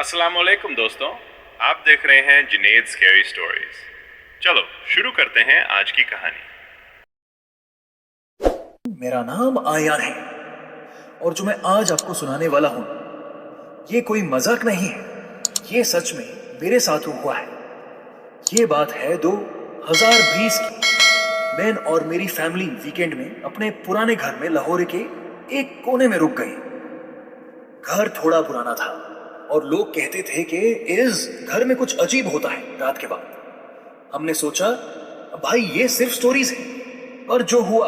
अस्सलाम वालेकुम दोस्तों, आप देख रहे हैं जुनेद स्कैरी स्टोरीज। चलो शुरू करते हैं आज की कहानी। मेरा नाम आयान है और जो मैं आज आपको सुनाने वाला हूं ये कोई मजाक नहीं है। ये सच में मेरे साथ हुआ है। ये बात है 2020 की। मैं और मेरी फैमिली वीकेंड में अपने पुराने घर में लाहौर के एक कोने में रुक गए। घर थोड़ा पुराना था और लोग कहते थे कि इस घर में कुछ अजीब होता है रात के वक्त। हमने सोचा भाई ये सिर्फ स्टोरीज है, पर जो हुआ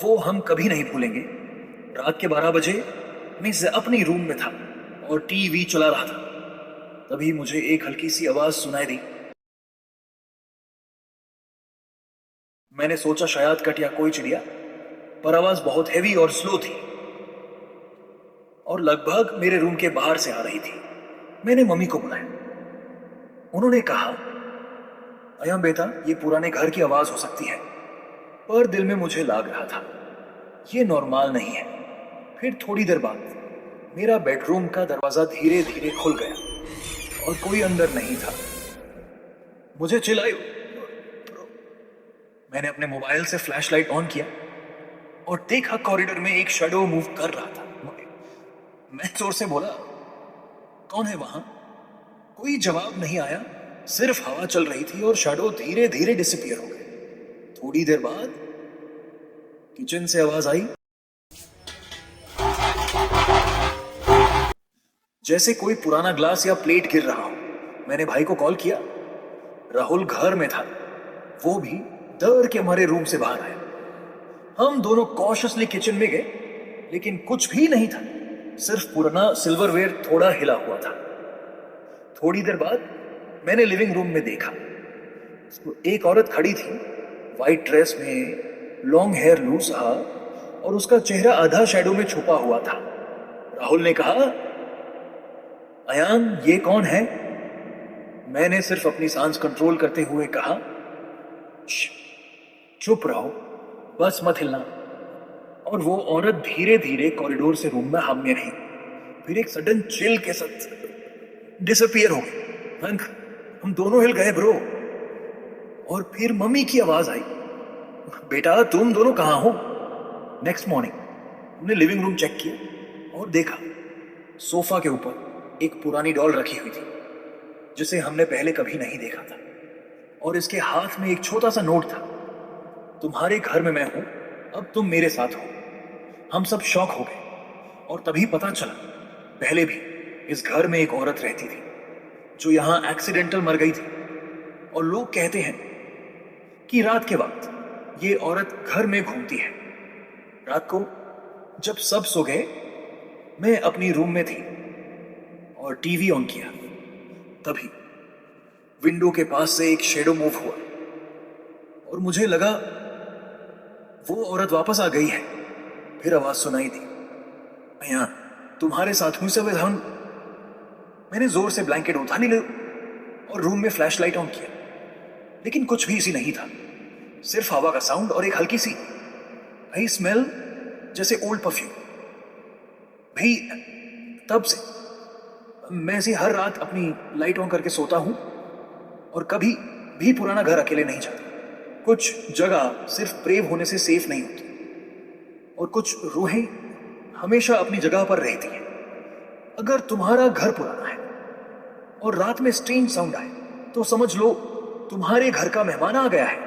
वो हम कभी नहीं भूलेंगे। रात के 12 बजे मैं अपनी रूम में था और टीवी चला रहा था। तभी मुझे एक हल्की सी आवाज सुनाई दी। मैंने सोचा शायद कट या कोई चिड़िया, पर आवाज बहुत हैवी और स्लो थी और लगभग मेरे रूम के बाहर से आ रही थी। मैंने मम्मी को बुलाया। उन्होंने कहा, अयम बेटा, ये पुराने घर की आवाज हो सकती है। पर दिल में मुझे लग रहा था ये नॉर्मल नहीं है। फिर थोड़ी देर बाद मेरा बेडरूम का दरवाजा धीरे धीरे खुल गया और कोई अंदर नहीं था। मुझे चिल्लाई। मैंने अपने मोबाइल से फ्लैशलाइट ऑन किया और देखा कॉरिडोर में एक शैडो मूव कर रहा था। मैं जोर से बोला, कौन है वहां? कोई जवाब नहीं आया। सिर्फ हवा चल रही थी और शैडो धीरे धीरे डिसअपीयर हो गए। थोड़ी देर बाद किचन से आवाज आई, जैसे कोई पुराना ग्लास या प्लेट गिर रहा हो। मैंने भाई को कॉल किया। राहुल घर में था। वो भी डर के हमारे रूम से बाहर आया। हम दोनों कॉशियसली किचन में गए, लेकिन कुछ भी नहीं था। सिर्फ पुराना सिल्वरवेयर थोड़ा हिला हुआ था। थोड़ी देर बाद मैंने लिविंग रूम में देखा। एक औरत खड़ी थी, वाइट ड्रेस में, लॉन्ग हेयर लूज था और उसका चेहरा आधा शैडो में छुपा हुआ था। राहुल ने कहा, अयान ये कौन है? मैंने सिर्फ अपनी सांस कंट्रोल करते हुए कहा, चुप रहो, बस मत हिलना। और वो औरत धीरे धीरे कॉरिडोर से रूम में हम में रही। फिर एक सडन चिल के साथ डिसअपीयर हो गई। हम दोनों हिल गए ब्रो। और फिर मम्मी की आवाज आई, बेटा तुम दोनों कहां हो? नेक्स्ट मॉर्निंग हमने लिविंग रूम चेक किया और देखा सोफा के ऊपर एक पुरानी डॉल रखी हुई थी, जिसे हमने पहले कभी नहीं देखा था। और इसके हाथ में एक छोटा सा नोट था, तुम्हारे घर में मैं हूं, अब तुम मेरे साथ हो। हम सब शॉक हो गए और तभी पता चला पहले भी इस घर में एक औरत रहती थी जो यहां एक्सीडेंटल मर गई थी। और लोग कहते हैं कि रात के वक्त ये औरत घर में घूमती है। रात को जब सब सो गए, मैं अपनी रूम में थी और टीवी ऑन किया। तभी विंडो के पास से एक शेडो मूव हुआ और मुझे लगा वो औरत वापस आ गई है। फिर आवाज सुनाई दी, भैया तुम्हारे साथ हूं सब हम। मैंने जोर से ब्लैंकेट उठाने लगा और रूम में फ्लैशलाइट ऑन किया, लेकिन कुछ भी इसी नहीं था। सिर्फ हवा का साउंड और एक हल्की सी भाई स्मेल, जैसे ओल्ड परफ्यूम। भाई तब से मैं ऐसे हर रात अपनी लाइट ऑन करके सोता हूं और कभी भी पुराना घर अकेले नहीं जाता। कुछ जगह सिर्फ ब्रेव होने से सेफ नहीं होती और कुछ रूहें हमेशा अपनी जगह पर रहती हैं। अगर तुम्हारा घर पुराना है और रात में स्ट्रेंज साउंड आए तो समझ लो तुम्हारे घर का मेहमान आ गया है।